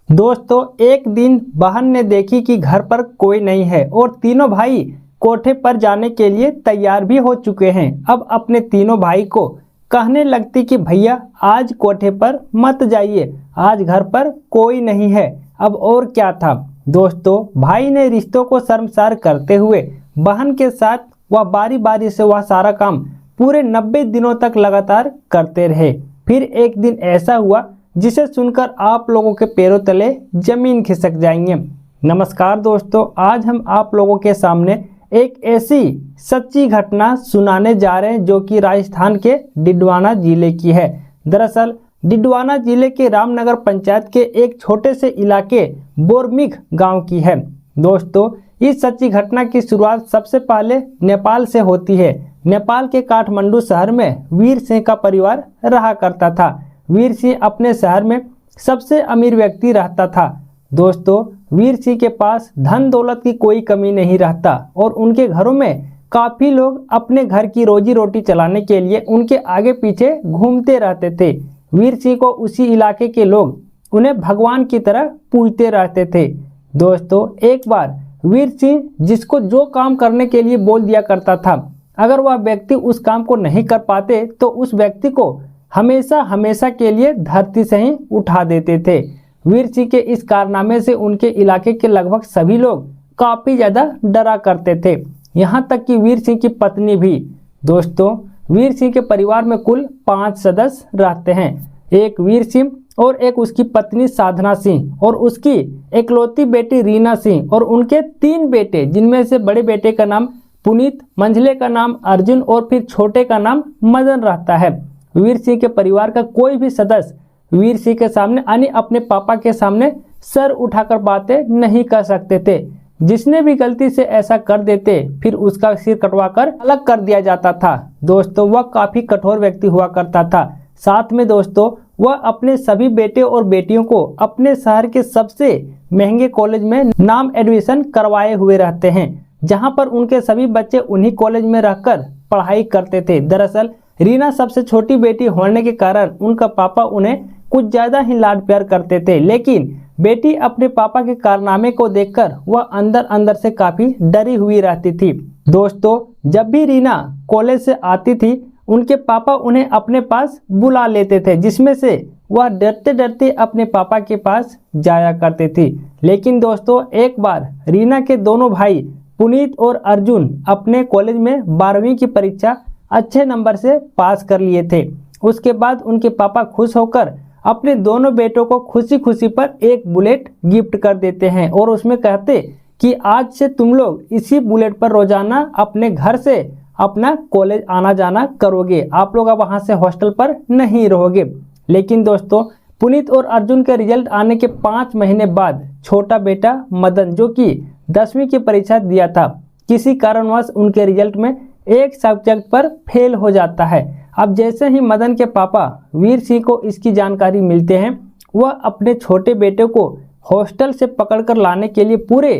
दोस्तों, एक दिन बहन ने देखी कि घर पर कोई नहीं है और तीनों भाई कोठे पर जाने के लिए तैयार भी हो चुके हैं। अब अपने तीनों भाई को कहने लगती कि भैया आज कोठे पर मत जाइए, आज घर पर कोई नहीं है। अब और क्या था दोस्तों, भाई ने रिश्तों को शर्मसार करते हुए बहन के साथ वह बारी बारी से वह सारा काम पूरे 90 दिनों तक लगातार करते रहे। फिर एक दिन ऐसा हुआ जिसे सुनकर आप लोगों के पैरों तले जमीन खिसक जाएंगे। नमस्कार दोस्तों, आज हम आप लोगों के सामने एक ऐसी सच्ची घटना सुनाने जा रहे हैं जो कि राजस्थान के डिडवाना जिले की है। दरअसल डिडवाना जिले के रामनगर पंचायत के एक छोटे से इलाके बोरमिख गांव की है। दोस्तों, इस सच्ची घटना की शुरुआत सबसे पहले नेपाल से होती है। नेपाल के काठमांडू शहर में वीर सिंह का परिवार रहा करता था। वीर सिंह अपने शहर में सबसे अमीर व्यक्ति रहता था। दोस्तों, वीर सिंह के पास धन दौलत की कोई कमी नहीं रहता और उनके घरों में काफ़ी लोग अपने घर की रोजी रोटी चलाने के लिए उनके आगे पीछे घूमते रहते थे। वीर सिंह को उसी इलाके के लोग उन्हें भगवान की तरह पूजते रहते थे। दोस्तों, एक बार वीर सिंह जिसको जो काम करने के लिए बोल दिया करता था, अगर वह व्यक्ति उस काम को नहीं कर पाते तो उस व्यक्ति को हमेशा हमेशा के लिए धरती से ही उठा देते थे। वीर सिंह के इस कारनामे से उनके इलाके के लगभग सभी लोग काफ़ी ज़्यादा डरा करते थे, यहाँ तक कि वीर सिंह की पत्नी भी। दोस्तों, वीर सिंह के परिवार में कुल 5 सदस्य रहते हैं। एक वीर सिंह और एक उसकी पत्नी साधना सिंह और उसकी इकलौती बेटी रीना सिंह और उनके 3 बेटे, जिनमें से बड़े बेटे का नाम पुनीत, मंझले का नाम अर्जुन और फिर छोटे का नाम मदन रहता है। वीर सिंह के परिवार का कोई भी सदस्य वीर सिंह के सामने यानी अपने पापा के सामने सर उठाकर बातें नहीं कर सकते थे। जिसने भी गलती से ऐसा कर देते फिर उसका सिर कटवाकर अलग कर दिया जाता था। दोस्तों, वह काफ़ी कठोर व्यक्ति हुआ करता था। साथ में दोस्तों, वह अपने सभी बेटे और बेटियों को अपने शहर के सबसे महंगे कॉलेज में नाम एडमिशन करवाए हुए रहते हैं, जहां पर उनके सभी बच्चे उन्हीं कॉलेज में रहकर पढ़ाई करते थे। दरअसल रीना सबसे छोटी बेटी होने के कारण उनका पापा उन्हें कुछ ज़्यादा ही लाड प्यार करते थे, लेकिन बेटी अपने पापा के कारनामे को देखकर वह अंदर अंदर से काफ़ी डरी हुई रहती थी। दोस्तों, जब भी रीना कॉलेज से आती थी उनके पापा उन्हें अपने पास बुला लेते थे, जिसमें से वह डरते डरते अपने पापा के पास जाया करती थी। लेकिन दोस्तों, एक बार रीना के दोनों भाई पुनीत और अर्जुन अपने कॉलेज में 12वीं की परीक्षा अच्छे नंबर से पास कर लिए थे। उसके बाद उनके पापा खुश होकर अपने दोनों बेटों को खुशी खुशी पर एक बुलेट गिफ्ट कर देते हैं और उसमें कहते कि आज से तुम लोग इसी बुलेट पर रोजाना अपने घर से अपना कॉलेज आना जाना करोगे, आप लोग अब वहाँ से हॉस्टल पर नहीं रहोगे। लेकिन दोस्तों, पुनीत और अर्जुन के रिजल्ट आने के 5 महीने बाद छोटा बेटा मदन, जो कि 10वीं की परीक्षा दिया था, किसी कारणवश उनके रिजल्ट में एक सब्जेक्ट पर फेल हो जाता है। अब जैसे ही मदन के पापा वीर सिंह को इसकी जानकारी मिलते हैं, वह अपने छोटे बेटे को हॉस्टल से पकड़कर लाने के लिए पूरे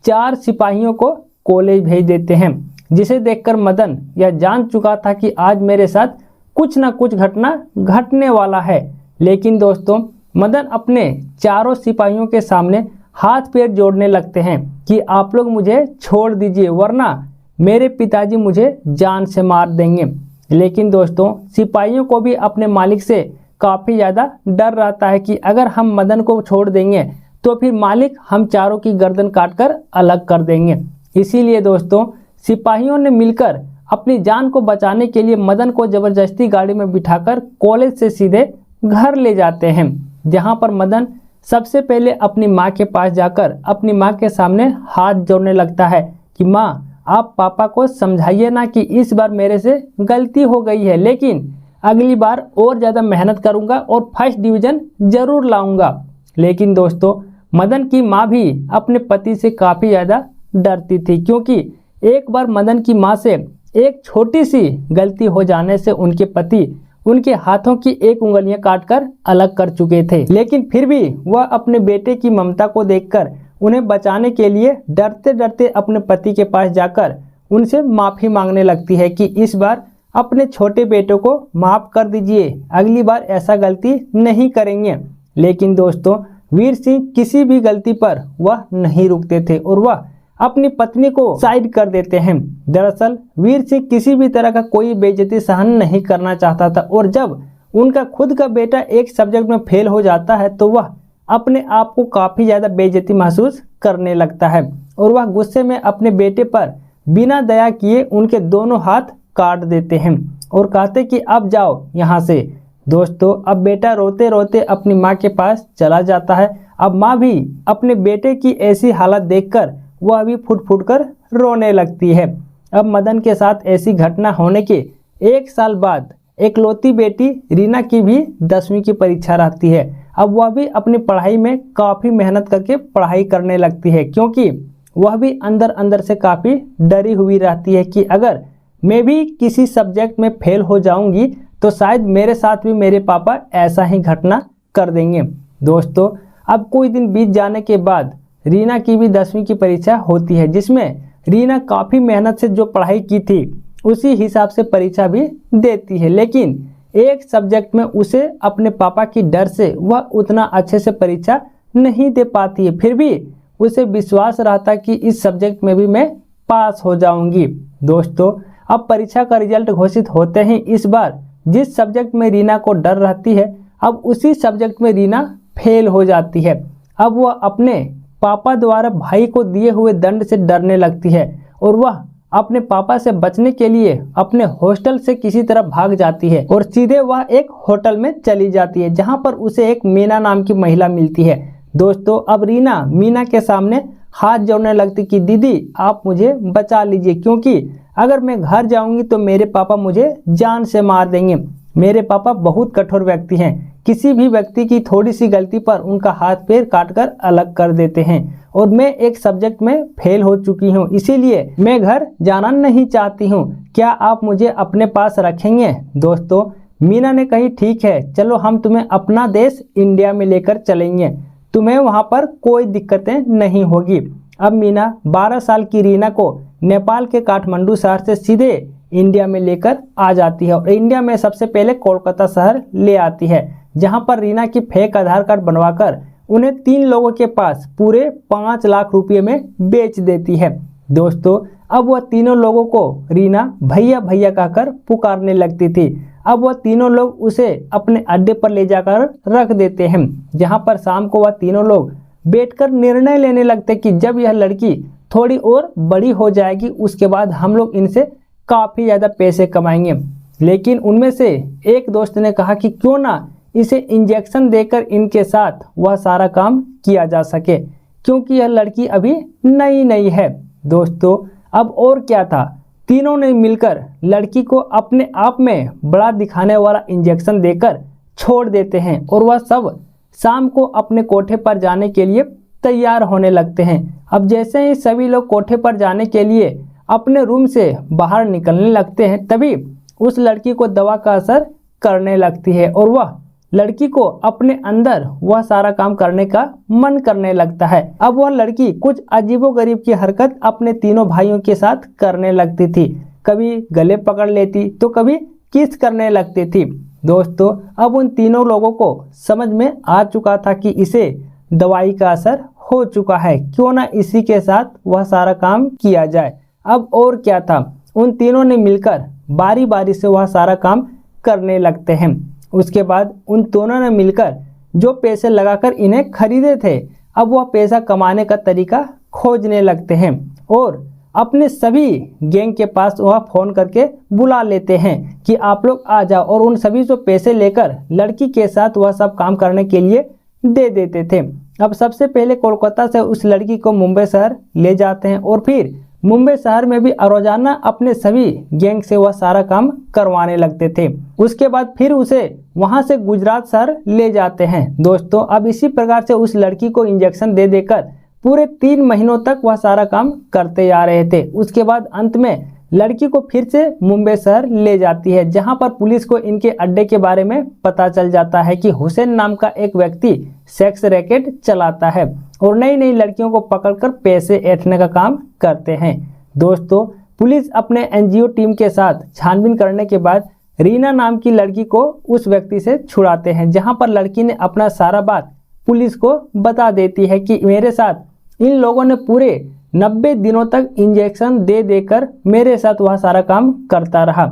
4 सिपाहियों को कॉलेज भेज देते हैं, जिसे देखकर मदन यह जान चुका था कि आज मेरे साथ कुछ ना कुछ घटना घटने वाला है। लेकिन दोस्तों, मदन अपने चारों सिपाहियों के सामने हाथ पैर जोड़ने लगते हैं कि आप लोग मुझे छोड़ दीजिए, वरना मेरे पिताजी मुझे जान से मार देंगे। लेकिन दोस्तों, सिपाहियों को भी अपने मालिक से काफ़ी ज़्यादा डर रहता है कि अगर हम मदन को छोड़ देंगे तो फिर मालिक हम चारों की गर्दन काटकर अलग कर देंगे। इसीलिए दोस्तों, सिपाहियों ने मिलकर अपनी जान को बचाने के लिए मदन को ज़बरदस्ती गाड़ी में बिठाकर कॉलेज से सीधे घर ले जाते हैं, जहाँ पर मदन सबसे पहले अपनी माँ के पास जाकर अपनी माँ के सामने हाथ जोड़ने लगता है कि माँ, आप पापा को समझाइए ना कि इस बार मेरे से गलती हो गई है, लेकिन अगली बार और ज़्यादा मेहनत करूँगा और फर्स्ट डिवीज़न ज़रूर लाऊंगा। लेकिन दोस्तों, मदन की माँ भी अपने पति से काफ़ी ज़्यादा डरती थी, क्योंकि एक बार मदन की माँ से एक छोटी सी गलती हो जाने से उनके पति उनके हाथों की एक उंगलियां काटकर अलग कर चुके थे। लेकिन फिर भी वह अपने बेटे की ममता को देखकर उन्हें बचाने के लिए डरते डरते अपने पति के पास जाकर उनसे माफ़ी मांगने लगती है कि इस बार अपने छोटे बेटों को माफ़ कर दीजिए, अगली बार ऐसा गलती नहीं करेंगे। लेकिन दोस्तों, वीर सिंह किसी भी गलती पर वह नहीं रुकते थे और वह अपनी पत्नी को साइड कर देते हैं। दरअसल वीर सिंह किसी भी तरह का कोई बेइज्जती सहन नहीं करना चाहता था और जब उनका खुद का बेटा एक सब्जेक्ट में फेल हो जाता है तो वह अपने आप को काफ़ी ज़्यादा बेइज्जती महसूस करने लगता है और वह गुस्से में अपने बेटे पर बिना दया किए उनके दोनों हाथ काट देते हैं और कहते कि अब जाओ यहाँ से। दोस्तों, अब बेटा रोते रोते अपनी माँ के पास चला जाता है। अब माँ भी अपने बेटे की ऐसी हालत देखकर वह भी फुट फुट कर रोने लगती है। अब मदन के साथ ऐसी घटना होने के 1 साल बाद एकलौती बेटी रीना की भी 10वीं की परीक्षा रहती है। अब वह भी अपनी पढ़ाई में काफ़ी मेहनत करके पढ़ाई करने लगती है क्योंकि वह भी अंदर अंदर से काफ़ी डरी हुई रहती है कि अगर मैं भी किसी सब्जेक्ट में फेल हो जाऊंगी तो शायद मेरे साथ भी मेरे पापा ऐसा ही घटना कर देंगे। दोस्तों, अब कुछ दिन बीत जाने के बाद रीना की भी 10वीं की परीक्षा होती है जिसमें रीना काफ़ी मेहनत से जो पढ़ाई की थी उसी हिसाब से परीक्षा भी देती है, लेकिन एक सब्जेक्ट में उसे अपने पापा की डर से वह उतना अच्छे से परीक्षा नहीं दे पाती है। फिर भी उसे विश्वास रहता कि इस सब्जेक्ट में भी मैं पास हो जाऊंगी। दोस्तों, अब परीक्षा का रिजल्ट घोषित होते ही इस बार जिस सब्जेक्ट में रीना को डर रहती है अब उसी सब्जेक्ट में रीना फेल हो जाती है। अब वह अपने पापा द्वारा भाई को दिए हुए दंड से डरने लगती है और वह अपने पापा से बचने के लिए अपने हॉस्टल से किसी तरह भाग जाती है और सीधे वह एक होटल में चली जाती है जहां पर उसे एक मीना नाम की महिला मिलती है। दोस्तों, अब रीना मीना के सामने हाथ जोड़ने लगती कि दीदी आप मुझे बचा लीजिए क्योंकि अगर मैं घर जाऊंगी तो मेरे पापा मुझे जान से मार देंगे। मेरे पापा बहुत कठोर व्यक्ति हैं, किसी भी व्यक्ति की थोड़ी सी गलती पर उनका हाथ पैर काट कर अलग कर देते हैं और मैं एक सब्जेक्ट में फेल हो चुकी हूँ, इसीलिए मैं घर जाना नहीं चाहती हूँ। क्या आप मुझे अपने पास रखेंगे? दोस्तों, मीना ने कही ठीक है, चलो हम तुम्हें अपना देश इंडिया में लेकर चलेंगे, तुम्हें वहाँ पर कोई दिक्कतें नहीं होगी। अब मीना 12 साल की रीना को नेपाल के काठमांडू शहर से सीधे इंडिया में लेकर आ जाती है और इंडिया में सबसे पहले कोलकाता शहर ले आती है जहां पर रीना की फेक आधार कार्ड बनवाकर उन्हें 3 लोगों के पास पूरे 5 लाख रुपये में बेच देती है। दोस्तों, अब वह तीनों लोगों को रीना भैया भैया कहकर पुकारने लगती थी। अब वह तीनों लोग उसे अपने अड्डे पर ले जाकर रख देते हैं जहां पर शाम को वह तीनों लोग बैठकर निर्णय लेने लगते कि जब यह लड़की थोड़ी और बड़ी हो जाएगी उसके बाद हम लोग इनसे काफ़ी ज़्यादा पैसे कमाएंगे। लेकिन उनमें से एक दोस्त ने कहा कि क्यों ना इसे इंजेक्शन देकर इनके साथ वह सारा काम किया जा सके क्योंकि यह लड़की अभी नई नई है। दोस्तों, अब और क्या था, तीनों ने मिलकर लड़की को अपने आप में बड़ा दिखाने वाला इंजेक्शन देकर छोड़ देते हैं और वह सब शाम को अपने कोठे पर जाने के लिए तैयार होने लगते हैं। अब जैसे ही सभी लोग कोठे पर जाने के लिए अपने रूम से बाहर निकलने लगते हैं तभी उस लड़की को दवा का असर करने लगती है और वह लड़की को अपने अंदर वह सारा काम करने का मन करने लगता है। अब वह लड़की कुछ अजीबोगरीब की हरकत अपने तीनों भाइयों के साथ करने लगती थी, कभी गले पकड़ लेती तो कभी किस करने लगती थी। दोस्तों, अब उन तीनों लोगों को समझ में आ चुका था कि इसे दवाई का असर हो चुका है, क्यों ना इसी के साथ वह सारा काम किया जाए। अब और क्या था, उन तीनों ने मिलकर बारी बारी से वह सारा काम करने लगते हैं। उसके बाद उन दोनों ने मिलकर जो पैसे लगाकर इन्हें खरीदे थे अब वह पैसा कमाने का तरीका खोजने लगते हैं और अपने सभी गैंग के पास वह फ़ोन करके बुला लेते हैं कि आप लोग आ जाओ और उन सभी से पैसे लेकर लड़की के साथ वह सब काम करने के लिए दे देते थे। अब सबसे पहले कोलकाता से उस लड़की को मुंबई शहर ले जाते हैं और फिर मुंबई शहर में भी रोजाना अपने सभी गैंग से वह सारा काम करवाने लगते थे। उसके बाद फिर उसे वहां से गुजरात शहर ले जाते हैं। दोस्तों, अब इसी प्रकार से उस लड़की को इंजेक्शन दे देकर पूरे 3 महीनों तक वह सारा काम करते आ रहे थे। उसके बाद अंत में लड़की को फिर से मुंबई शहर ले जाती है जहां पर पुलिस को इनके अड्डे के बारे में पता चल जाता है कि हुसैन नाम का एक व्यक्ति सेक्स रैकेट चलाता है और नई नई लड़कियों को पकड़कर पैसे ऐंठने का काम करते हैं। दोस्तों, पुलिस अपने एनजीओ टीम के साथ छानबीन करने के बाद रीना नाम की लड़की को उस व्यक्ति से छुड़ाते हैं जहां पर लड़की ने अपना सारा बात पुलिस को बता देती है कि मेरे साथ इन लोगों ने पूरे 90 दिनों तक इंजेक्शन दे देकर मेरे साथ वह सारा काम करता रहा।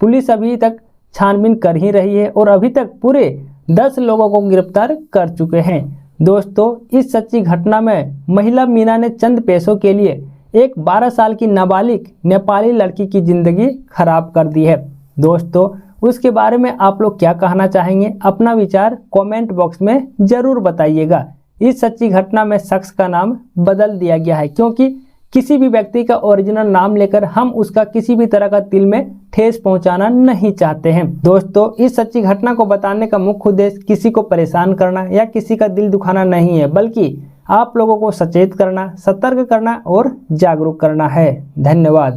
पुलिस अभी तक छानबीन कर ही रही है और अभी तक पूरे 10 लोगों को गिरफ्तार कर चुके हैं। दोस्तों, इस सच्ची घटना में महिला मीना ने चंद पैसों के लिए एक 12 साल की नाबालिग नेपाली लड़की की जिंदगी खराब कर दी है। दोस्तों, उसके बारे में आप लोग क्या कहना चाहेंगे? अपना विचार कमेंट बॉक्स में जरूर बताइएगा। इस सच्ची घटना में शख्स का नाम बदल दिया गया है, क्योंकि किसी भी व्यक्ति का ओरिजिनल नाम लेकर हम उसका किसी भी तरह का दिल में ठेस पहुंचाना नहीं चाहते हैं। दोस्तों, इस सच्ची घटना को बताने का मुख्य उद्देश्य किसी को परेशान करना या किसी का दिल दुखाना नहीं है, बल्कि आप लोगों को सचेत करना, सतर्क करना और जागरूक करना है। धन्यवाद।